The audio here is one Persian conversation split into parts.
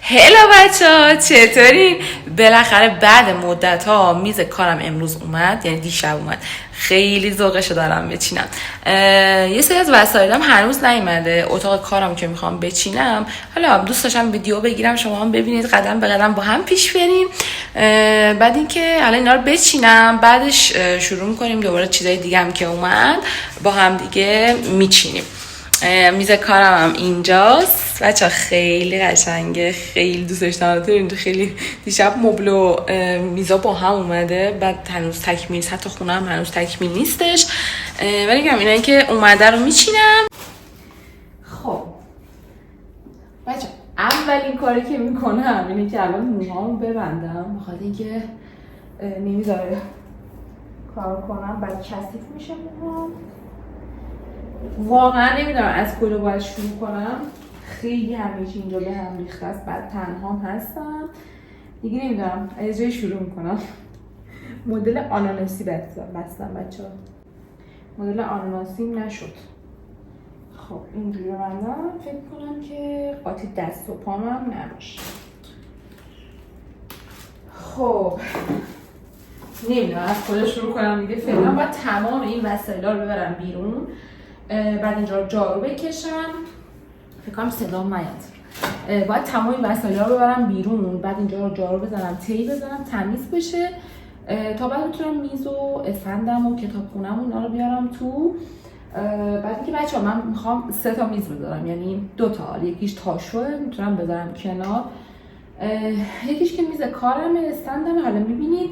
هلو بچه‌ها چطورین؟ بالاخره بعد مدت ها میز کارم امروز اومد، یعنی دیشب اومد. خیلی ذوقشو دارم بچینم. یه سری از وسایلم هنوز نیومده، اتاق کارم که میخوام بچینم. حالا دوست داشتم ویدیو بگیرم شما هم ببینید، قدم به قدم با هم پیش بریم. بعد اینکه حالا اینا رو بچینم، بعدش شروع میکنیم دوباره چیزای دیگه هم که اومد با هم دیگه میچینیم. میز کارم هم اینجاست بچه، خیلی قشنگه، خیلی دوستش دارم. اینجا خیلی دیشب مبل و میزا با هم اومده، بعد هنوز تکمیل نیست، حتی خونه هم هنوز تکمیل نیستش، ولی میگم اینایی که اومده رو میچینم. خب بچه، اولین کاری که میکنم اینه که الان موهامو ببندم، بخاطر اینکه نمیذاره کار کنم، بعد کثیف میشه موهام. واقعا نمیدونم از کجا باید شروع کنم، خیلی همیشه اینجا به هم ریخته است، بعد تنهام هستم دیگه، نمیدونم از جای شروع میکنم. مدل آناناسی بستم بچه ها، مدل آناناسی نشد. خب اینجوری رو بندم، فکر کنم که قاطی دست و پام هم نباشه. خب نمیدونم از کجا شروع کنم دیگه، فعلا باید تمام این وسایل رو ببرم بیرون، بعد اینجا رو جارو بکشم. فکر کنم صدام نیاد. باید تمام این وسایل رو ببرم بیرون، بعد اینجا رو جارو بزنم، تی بزنم، تمیز بشه، تا بعد بتونم میز و اسفندم و کتابخونم و اونا رو بیارم تو. بعد اینکه بچه‌ها من میخوام 3 تا میز بذارم، یعنی 2 تا، یکیش تاشوه میتونم بذارم کنار، یکیش که میز کارم استندم. حالا میبینید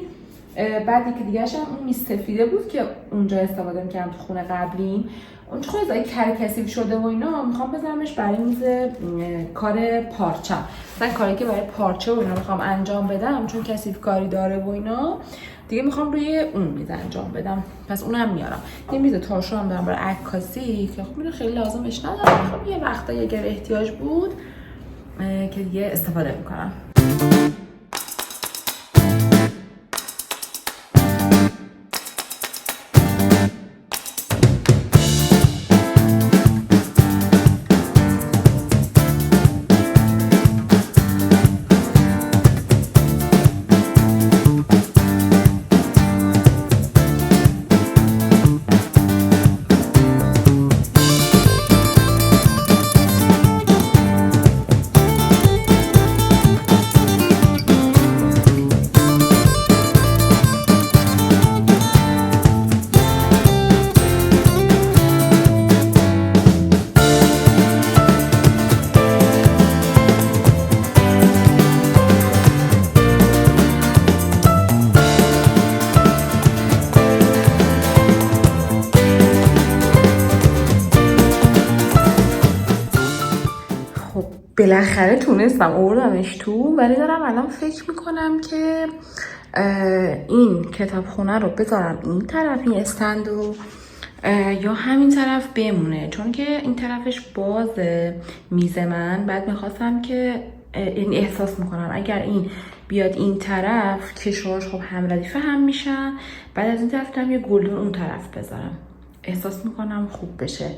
بعد یکی دیگه‌ش هم اون میز سفیده بود که اونجا استفاده می‌کردم تو خونه قبلیم، اون چون از کثیف شده و اینا، میخوام بذارمش برای میز کار پارچه. مثلا کاری که برای پارچه و اینا میخوام انجام بدم، چون کثیف کاری داره و اینا دیگه، میخوام روی اون میز انجام بدم، پس اونم میارم. یه میز تاشو هم دارم برای عکاسی که خب خیلی لازمش ندارم، خب یه وقتا اگر احتیاج بود که دیگه استفاده میکنم. بالاخره تونستم آوردمش تو، ولی دارم الان فکر میکنم که این کتابخونه رو بذارم این طرف، این استندو، یا همین طرف بمونه، چون که این طرفش بازه میز من. بعد میخواستم که این احساس میکنم اگر این بیاد این طرف، کشوهاش خب هم ردیفه هم میشن، بعد از این طرف هم یه گلدون اون طرف بذارم، احساس میکنم خوب بشه.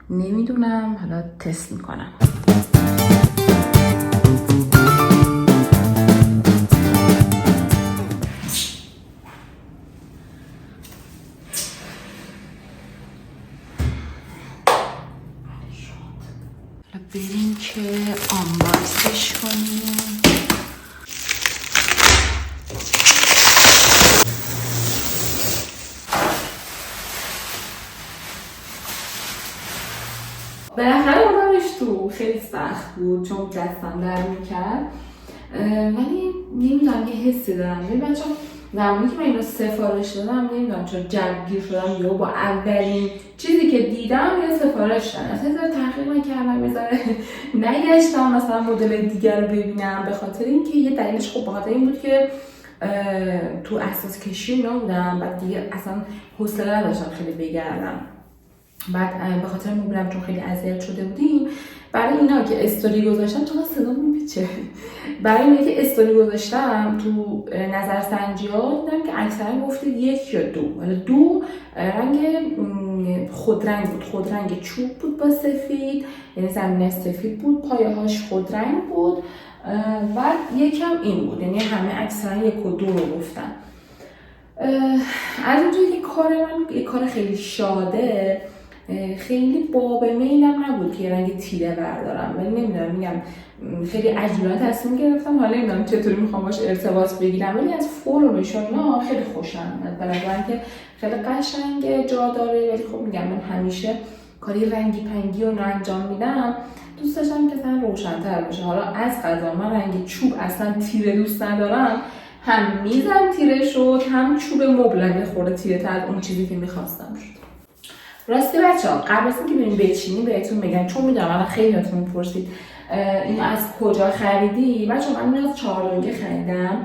نمیدونم، حالا تست میکنم. بریم که آنباکسش کنیم. بالاخره آوردمش تو، خیلی سخت بود چون دستم در میکرد، ولی نمیدونم یه حسی دارم. ببین بچه، زمانی که من اینو سفارش دادم، نمیدونم چرا جلبگیر شدم یا با اولین چیزی که دیدم یه سفارش دادم، اصلا یه ذره تحقیق نکردم، یه ذره نگشتم مثلا مدل دیگر رو ببینم، به خاطر اینکه یه دلیلش خب به خاطر این بود که تو اساس کشی اینا بودم، بعد دیگه اصلا حوصله نداشتم خیلی بگردم. بعد به خاطر میبینم چون خیلی اذیت شده بودیم، برای اینا که استوری گذاشتم، چون صدا میپیچه، برای اینا که استوری گذاشتم تو نظرسنجی ها دیدم که اکثرا گفتید 1 یا 2، ولی 2 رنگ خودرنگ بود، خودرنگ چوب بود با سفید، یعنی زمینه سفید بود، پایه هاش خودرنگ بود، بعد یکم این بود، یعنی همه اکثرا 1 و 2 رو گفتن. از اونجایی که کار من یه کار خیلی شاده، خیلی باب میلم نبود که یه رنگ تیره بردارم، ولی نمیدونم میگم خیلی عجولانه تصمیم گرفتم. حالا نمیدونم چطوری میخوام باش ارتباط بگیرم، ولی از فرمش اینا خیلی خوشم اومد. بنابراین که خیلی قشنگه، جا داره، ولی خب میگم من همیشه کاری رنگی پنگی رو انجام میدم، دوست داشتم که مثلا روشن‌تر باشه. حالا از قضا من رنگ چوب اصلا تیره دوست ندارم، هم میزم تیره شد، هم چوب مبلم خورده تیره تر از اون چیزی که میخواستم شد. راستی بچه‌ها قبل از اینکه بریم بچینیم بهتون بگم، چون میدونم الان خیلیاتون میپرسید اینو از کجا خریدی. بچه‌ها من اینو از چهاررنگی خریدم،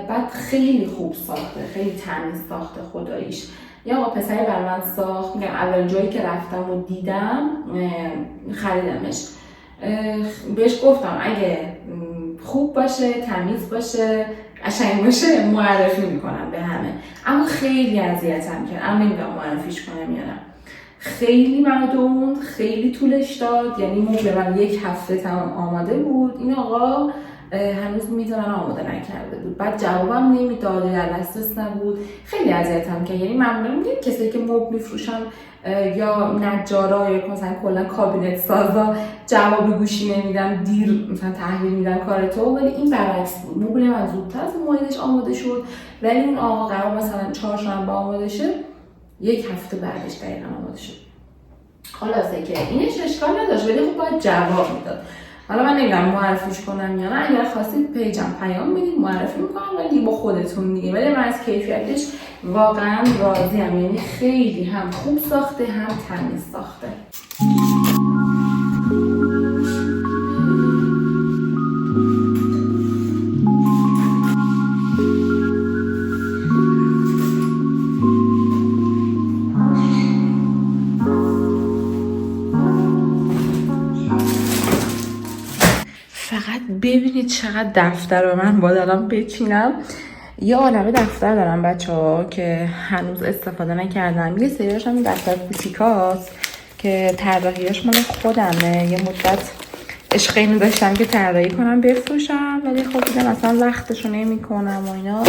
بعد خیلی خوب ساخته، خیلی تمیز ساخته خداییش. یا آقا پسری برای من ساخت، میگم اول جایی که رفتم و دیدم خریدمش. بهش گفتم اگه خوب باشه، تمیز باشه، قشنگ باشه معرفی میکنم به همه. اما خیلی اذیتم کرد، اما نمیدونم معرفیش کنم یا نه. خیلی مردون، خیلی طولش داد، یعنی مبل من 1 هفته تمام آماده بود، این آقا هنوز میز من آماده نکرده بود. بعد جوابم نمیداد، در دسترس نبود، خیلی اذیتم کرد. یعنی معمولا میگم کسایی که مبل میفروشن یا نجارا یا مثلا کلا کابینت سازا جواب گوشی نمیدن، دیر مثلا تحویل میدن کارتو، ولی این برعکس بود. مبل من زودتر از موعدش آماده شد، ولی اون آقا قرار مثلا 4 شنبه آماده شه، 1 هفته بعدش دقیقاً آماده شد. خلاصه که اینش اشکال نداشت، ولی خب باید جواب میداد. حالا من نمیدونم معرفیش کنم یا نه، اگر خواستید پیجم پیام بدید معرفی میکنم، ولی با خودتون دیگه. ولی من از کیفیتش واقعا راضیم، یعنی خیلی هم خوب ساخته هم تمیز ساخته. ببینید چقدر دفتر رو من باید الان بچینم. یه عالمه دفتر دارم بچه‌ها که هنوز استفاده نکردم. یه سریاش هم دفتر کوچیکاست که طراحیاش مال خودمه. یه مدت عشق اینو داشتم که طراحی کنم بفروشم، ولی خب دیدم اصلا وقتشو نمی‌کنم و اینا،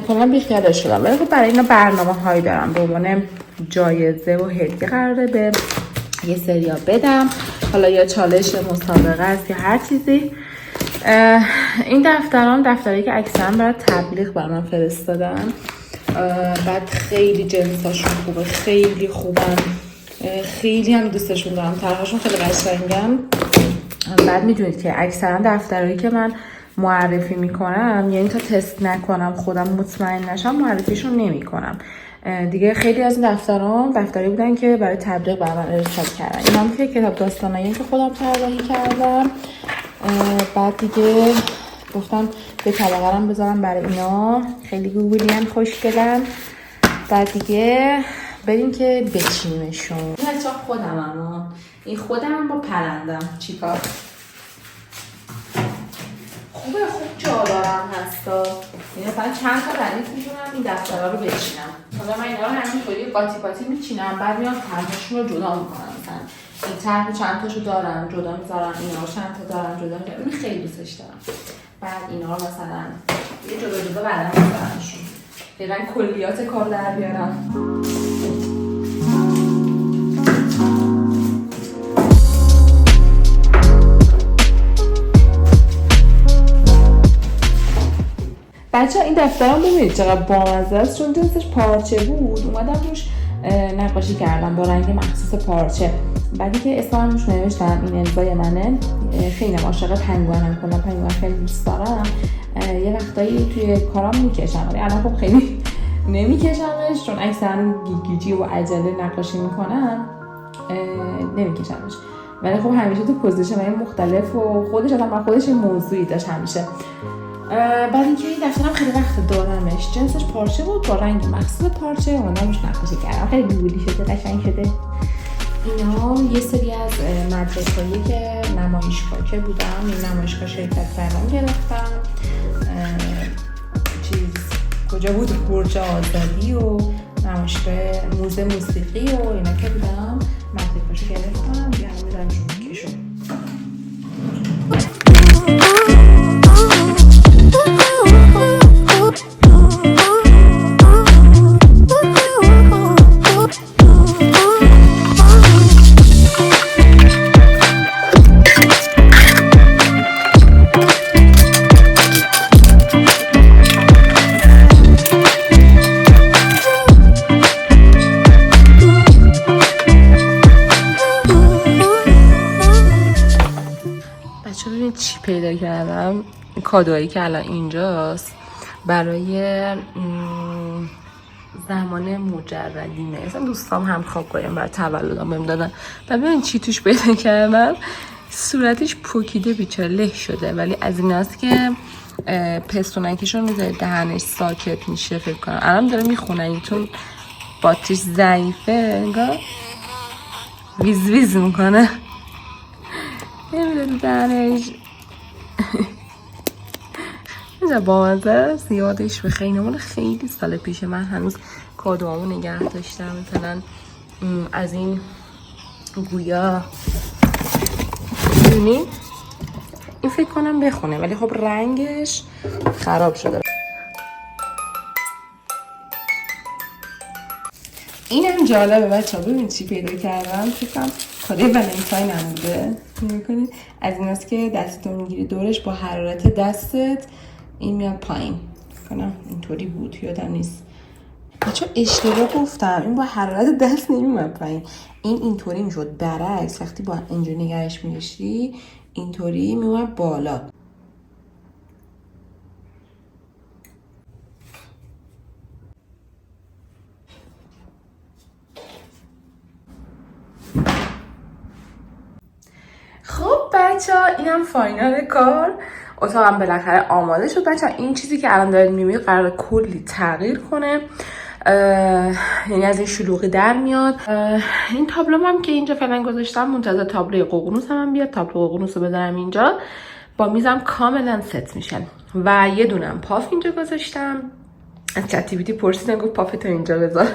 کلا بیخیالش شدم. ولی خب برای اینا برنامه‌هایی دارم، به عنوان جایزه و هدیه قراره به یه سریا بدم، حالا یا چالش مسابقه است یا هر چیزی. این دفترایی که اکثرا برای تبلیغ برای من فرستادن، بعد خیلی جنساشون خوبه، خیلی خوبن، خیلی هم دوستشون دارم، طرحشون خیلی قشنگن. بعد میدونید که اکثرا دفترایی که من معرفی میکنم، یعنی تا تست نکنم خودم مطمئن نشم معرفیشون نمیکنم دیگه. خیلی از این دفتری بودن که برای تبلیغ برای من ارسال کردن. این هم که کتاب داستانایی که خودم طراحی کردم. بعد دیگه گفتم به طبقه‌ام بذارم برای اینا، خیلی گوگلیان خوشگلن. بعد دیگه بریم که بچینیمشون. این بچه‌ها خودمم، این خودم با پرندم چیکار خوب جا دارم هستا. این مثلا چند تا ردیف می‌کنم این دفترها رو بچینم. حالا من اینا رو همینطوری قاطی میچینم، بعد میام طرحشون رو جدا میکنم. مثلا این طرح چند تاشو دارم جدا میذارم، اینا رو چند تا دارم جدا میذارم. این خیلی دوستش دارم. بعد اینا رو مثلا یه جدا بعدا میذارمشون. فعلا کلیات کار در بیارم. بچه این دفترم ببینید چقدر بامزه است، چون جنسش پارچه بود اومدم روش نقاشی کردم با رنگ مخصوص پارچه. بعدی که اسمم روش نوشتم این امضای منه. خیلی عاشق پنگوانم، کلا پنگوان خیلی دوست دارم. یه وقتایی توی کارام میکشم، ولی الان خب خیلی نمیکشمش چون اکثرا گیجی و عجله نقاشی میکنم، نمیکشمش. ولی خب همیشه تو پوزیشن‌های مختلف و خودش آدم خودش موضوعی داشت همیشه. بعد اینکه این دفترم خیلی وقت دارمش، جنسش پارچه بود با رنگ مخصوص پارچه، اومدم روش نقاشی کردم، خیلی گوگلی شده، قشنگ شده. اینا یه سری از مدرسه‌ای که نمایشگاه بودم، این نمایشگاه شرکت کردم گرفتم. کجا بود؟ برج آزادی و نمایشگاه موزه موسیقی و اینا که بودم، مدرسه‌اشو گرفتم، دیگه میذارم رو کشو. ببینید چی پیدا کردم. کادویی که الان اینجاست برای زمان مجردیمه. اصلا دوستام هم خوابگاهیم برای تولدم بهم دادن. و ببین چی توش پیدا کردم. صورتش پوکیده بیچاره له شده، ولی از این است که پستونکیشو میذاره دهنش ساکت میشه. فکر کنم الان داره میخونه این چون باتریش ضعیفه انگار ویز ویز میکنه. نمیدونم دهنش اینجا بامزه است. یادش بخیر نمونه خیلی سال پیشه من هنوز کادوامو نگه داشتم. مثلا از این گویا میدونی این فکر کنم بخونه، ولی خب رنگش خراب شده. اینم جالبه بچه ها. ببین چی پیدا کردم. فکرم کادوی ولنتاین هم بوده. میکنید از این است که دستتو میگیری دورش با حرارت دستت این میاد پایین. کنم اینطوری بود یادم نیست. بچه اشتباه گفتم. این با حرارت دست نمیومد پایین. این اینطوری میشد برعکس. وقتی با اینجوری نگهش می‌داشتی اینطوری میومد بالا. خب بچه‌ها اینم فاینال کار. اتاقم بالاخره آماده شد. بچه‌ها این چیزی که الان دارید می‌بینید قراره کلی تغییر کنه. یعنی از این شلوغی در میاد. این تابلو هم که اینجا فعلا گذاشتم منتظر تابلوی ققنوس هم بیاد. تابلو ققنوس رو بذارم اینجا با میزم کاملا ست میشن. و یه دونم پاف اینجا گذاشتم. از چت تی پی تی پرسیدن گفت پافتو اینجا بذار.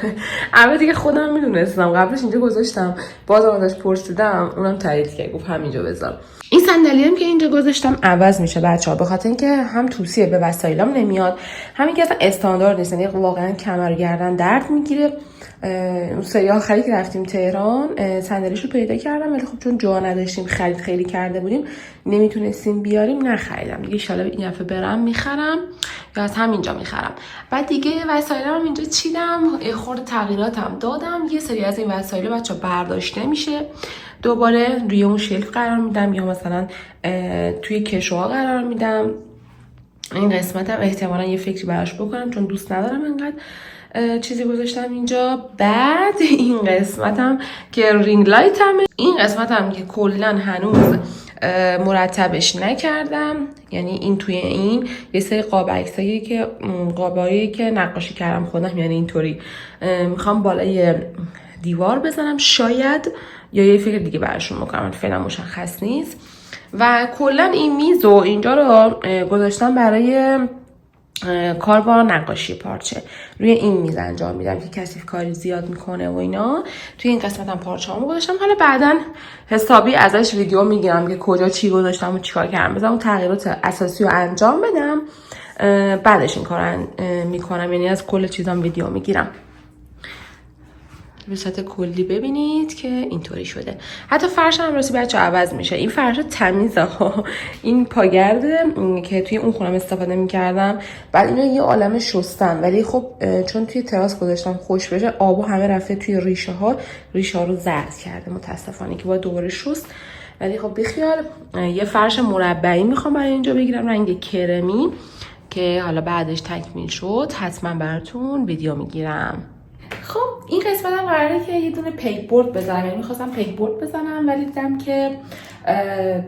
البته دیگه خودم میدونستم قبلش اینجا گذاشتم. بازم ازش پرسیدم اونم تایید کرد گفت همینجا بذار. این صندلی هم که اینجا گذاشتم عوض میشه بچه‌ها، به خاطر اینکه هم توصیه به وسایلام نمیاد، همین که اصلا استاندارد نیست. یعنی واقعا کمر و گردن درد میگیره. اون سری آخری که رفتیم تهران صندلیشو پیدا کردم، ولی خب چون جا نداشتیم خرید خیلی کرده بودیم نمیتونستیم بیاریم نخریدم دیگه. ان شاءالله این دفعه برم میخرم یا از همینجا میخرم. بعد دیگه وسایلام اینجا چیدم، خورده تغییراتم دادم. یه سری از این وسایل بچه‌ها برداشته میشه، دوباره روی اون شلف قرار میدم یا مثلا توی کشوها قرار میدم. این قسمت هم احتمالا یه فکری براش بکنم چون دوست ندارم انقدر چیزی گذاشتم اینجا. بعد این قسمت هم که رینگ لایت همه، این قسمت هم که کلن هنوز مرتبش نکردم. یعنی این توی این یه سری قاب عکسایی که قابایی که نقاشی کردم خودم، یعنی اینطوری میخوام بالای دیوار بزنم شاید، یا یه فکر دیگه براشون میکنم فعلا مشخص نیست. و کلا این میز و اینجا رو گذاشتم برای کار با نقاشی پارچه. روی این میز انجام میدم که کثیف کاری زیاد میکنه و اینا. توی این قسمت هم پارچه هامو گذاشتم. حالا بعداً حسابی ازش ویدیو میگیرم که کجا چی گذاشتم و چیکار کردم. بذارم اون تغییرات اساسی رو انجام بدم بعدش این کار میکنم. یعنی از کل چیزام ویدیو میگیرم. به صورت کلی ببینید که اینطوری شده. حتی فرش هم راستی بچه عوض میشه. این فرش تمیزه ها. این پاگرده که توی اون خونم استفاده میکردم. بعد اینو یه عالمه شستم، ولی خب چون توی تراس گذاشتم خوش بشه آب همه رفته توی ریشه ها رو زرد کرده متاسفانه که باید دوباره شست. ولی خب بیخیال. یه فرش مربعی میخوام برای اینجا بگیرم رنگ کرمی که حالا بعدش تکمیل شد حتما براتون ویدیو میگیرم. خب این قسمت هم قراره که یه دونه پیک بورد بزنم. یعنی می‌خواستم پیک بورد بزنم ولی دیدم که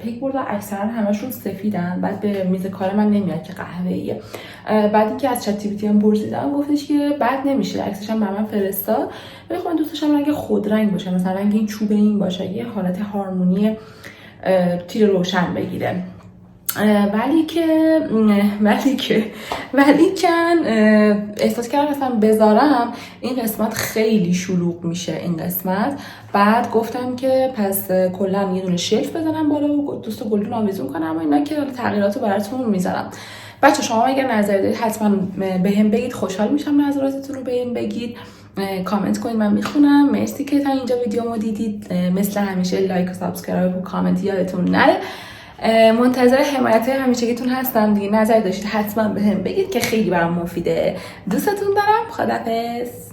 پیک بورد ها اکثرا همشون سفیدن، بعد به میز کار من نمیاد که قهوه‌ایه. بعدی که از چت تی پی تی هم پرسیدم گفتش که بد نمیشه، عکسش هم من فرستاد، ولی خب دوست داشتم رنگ خودرنگ باشه، مثلا رنگ این چوبه این باشه، یه حالت هارمونی تیر روشن بگیره. ولی احساس کردم مثلا بذارم این قسمت خیلی شلوغ میشه این قسمت. بعد گفتم که پس کلا یه دونه شلف بزنم بالا و دوست گلدون آویزون کنم و اینا که تغییراتو براتون میذارم. بچه شما اگر نظری دارید حتما بهم بگید، خوشحال میشم نظراتتون رو بهم بگید. کامنت کنید من میخونم. مرسی که تا اینجا ویدیومو دیدید. مثل همیشه لایک و سابسکرایب و کامنت یادتون نره. منتظر حمایت همیشگیتون هستم دیگه. نظر داشتید حتما بهم بگید که خیلی برام مفیده. دوستتون دارم. خداحافظ.